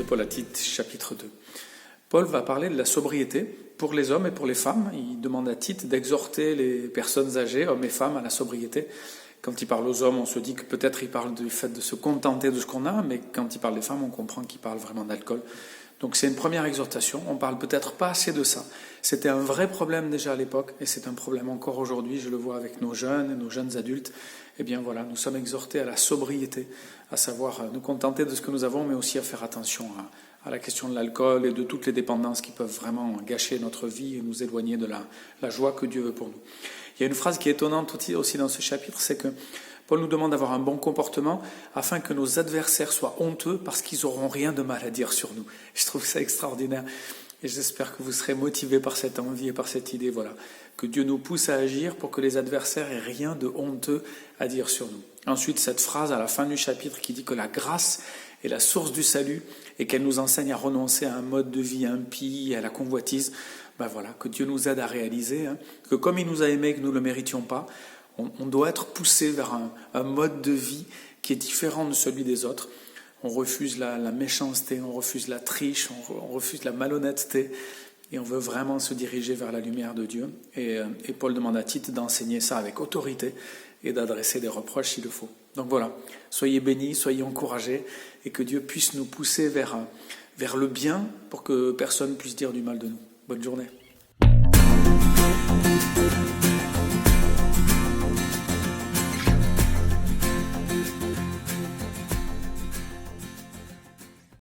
de Paul à Tite, chapitre 2. Paul va parler de la sobriété pour les hommes et pour les femmes. Il demande à Tite d'exhorter les personnes âgées, hommes et femmes, à la sobriété. Quand il parle aux hommes, on se dit que peut-être il parle du fait de se contenter de ce qu'on a, mais quand il parle des femmes, on comprend qu'il parle vraiment d'alcool. Donc c'est une première exhortation. On parle peut-être pas assez de ça. C'était un vrai problème déjà à l'époque, et c'est un problème encore aujourd'hui. Je le vois avec nos jeunes et nos jeunes adultes. Eh bien voilà, nous sommes exhortés à la sobriété, à savoir nous contenter de ce que nous avons, mais aussi à faire attention à la question de l'alcool et de toutes les dépendances qui peuvent vraiment gâcher notre vie et nous éloigner de la joie que Dieu veut pour nous. Il y a une phrase qui est étonnante aussi dans ce chapitre, c'est que Paul nous demande d'avoir un bon comportement afin que nos adversaires soient honteux parce qu'ils n'auront rien de mal à dire sur nous. Je trouve ça extraordinaire et j'espère que vous serez motivés par cette envie et par cette idée, voilà, que Dieu nous pousse à agir pour que les adversaires aient rien de honteux à dire sur nous. Ensuite, cette phrase à la fin du chapitre qui dit que la grâce est la source du salut et qu'elle nous enseigne à renoncer à un mode de vie impie, à la convoitise. Ben voilà, que Dieu nous aide à réaliser que comme il nous a aimés et que nous ne le méritions pas, on doit être poussé vers un mode de vie qui est différent de celui des autres. On refuse la méchanceté, on refuse la triche, on refuse la malhonnêteté et on veut vraiment se diriger vers la lumière de Dieu. Et Paul demande à Tite d'enseigner ça avec autorité et d'adresser des reproches s'il le faut. Donc voilà, soyez bénis, soyez encouragés et que Dieu puisse nous pousser vers le bien pour que personne puisse dire du mal de nous. Bonne journée.